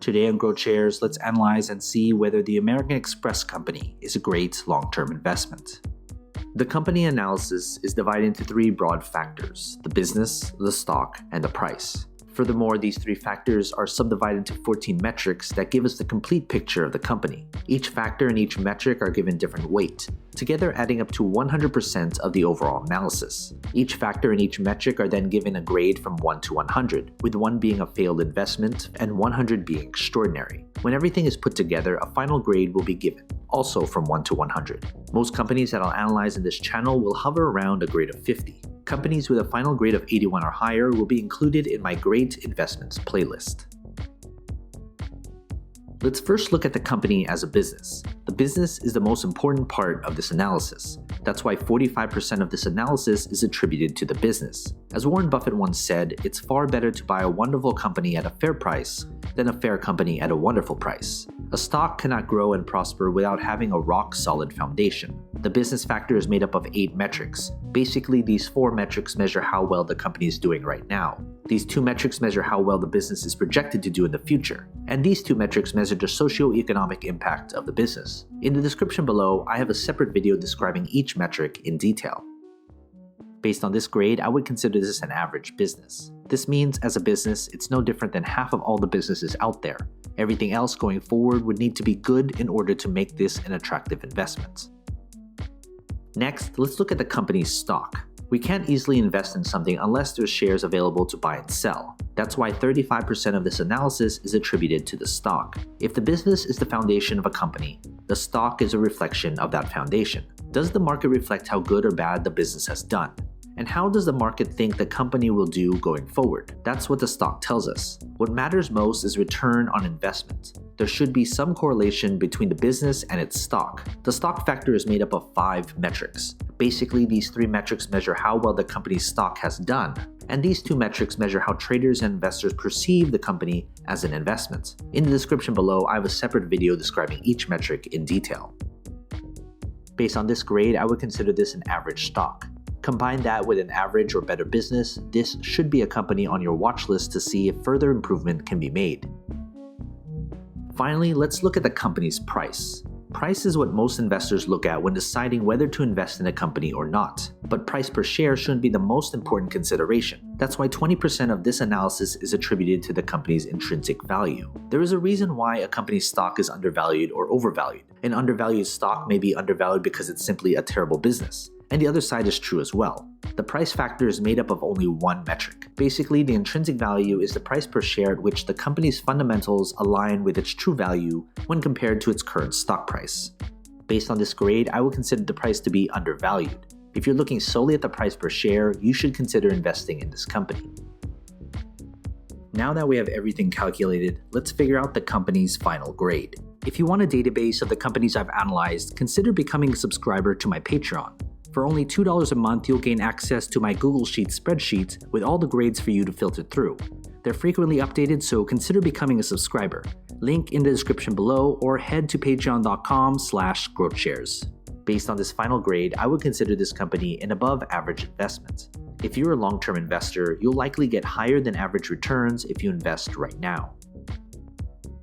Today on GrowthShares, let's analyze and see whether the American Express company is a great long-term investment. The company analysis is divided into three broad factors: the business, the stock, and the price. Furthermore, these three factors are subdivided into 14 metrics that give us the complete picture of the company. Each factor and each metric are given different weight, together adding up to 100% of the overall analysis. Each factor and each metric are then given a grade from 1 to 100, with 1 being a failed investment and 100 being extraordinary. When everything is put together, a final grade will be given, also from 1 to 100. Most companies that I'll analyze in this channel will hover around a grade of 50. Companies with a final grade of 81 or higher will be included in my Great Investments playlist. Let's first look at the company as a business. The business is the most important part of this analysis. That's why 45% of this analysis is attributed to the business. As Warren Buffett once said, it's far better to buy a wonderful company at a fair price than a fair company at a wonderful price. A stock cannot grow and prosper without having a rock-solid foundation. The business factor is made up of 8 metrics. Basically, these 4 metrics measure how well the company is doing right now. These 2 metrics measure how well the business is projected to do in the future. And these 2 metrics measure the socio-economic impact of the business. In the description below, I have a separate video describing each metric in detail. Based on this grade, I would consider this an average business. This means, as a business, it's no different than half of all the businesses out there. Everything else going forward would need to be good in order to make this an attractive investment. Next, let's look at the company's stock. We can't easily invest in something unless there's shares available to buy and sell. That's why 35% of this analysis is attributed to the stock. If the business is the foundation of a company, the stock is a reflection of that foundation. Does the market reflect how good or bad the business has done? And how does the market think the company will do going forward? That's what the stock tells us. What matters most is return on investment. There should be some correlation between the business and its stock. The stock factor is made up of 5 metrics. Basically, these 3 metrics measure how well the company's stock has done, and these 2 metrics measure how traders and investors perceive the company as an investment. In the description below, I have a separate video describing each metric in detail. Based on this grade, I would consider this an average stock. Combine that with an average or better business, this should be a company on your watch list to see if further improvement can be made. Finally, let's look at the company's price. Price is what most investors look at when deciding whether to invest in a company or not. But price per share shouldn't be the most important consideration. That's why 20% of this analysis is attributed to the company's intrinsic value. There is a reason why a company's stock is undervalued or overvalued. An undervalued stock may be undervalued because it's simply a terrible business. And the other side is true as well. The price factor is made up of only 1 metric. Basically, the intrinsic value is the price per share at which the company's fundamentals align with its true value when compared to its current stock price. Based on this grade, I would consider the price to be undervalued. If you're looking solely at the price per share, you should consider investing in this company. Now that we have everything calculated, let's figure out the company's final grade. If you want a database of the companies I've analyzed, consider becoming a subscriber to my Patreon. For only $2 a month, you'll gain access to my Google Sheets spreadsheet with all the grades for you to filter through. They're frequently updated, so consider becoming a subscriber. Link in the description below, or head to patreon.com/growthshares. Based on this final grade, I would consider this company an above average investment. If you're a long-term investor, you'll likely get higher than average returns if you invest right now.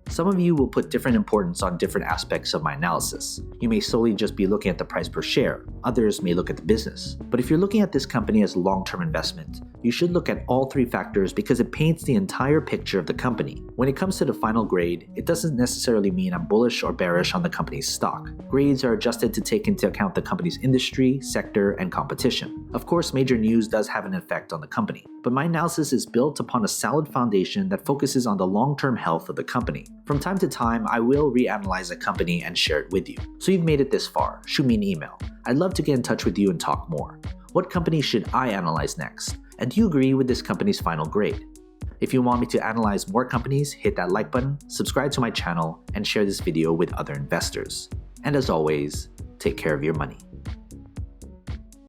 Some of you will put different importance on different aspects of my analysis. You may solely just be looking at the price per share. Others may look at the business. But if you're looking at this company as a long-term investment, you should look at all 3 factors because it paints the entire picture of the company. When it comes to the final grade, it doesn't necessarily mean I'm bullish or bearish on the company's stock. Grades are adjusted to take into account the company's industry, sector, and competition. Of course, major news does have an effect on the company, but my analysis is built upon a solid foundation that focuses on the long-term health of the company. From time to time, I will reanalyze a company and share it with you. So you've made it this far, shoot me an email. I'd love to get in touch with you and talk more. What company should I analyze next? And do you agree with this company's final grade? If you want me to analyze more companies, hit that like button, subscribe to my channel, and share this video with other investors. And as always, take care of your money.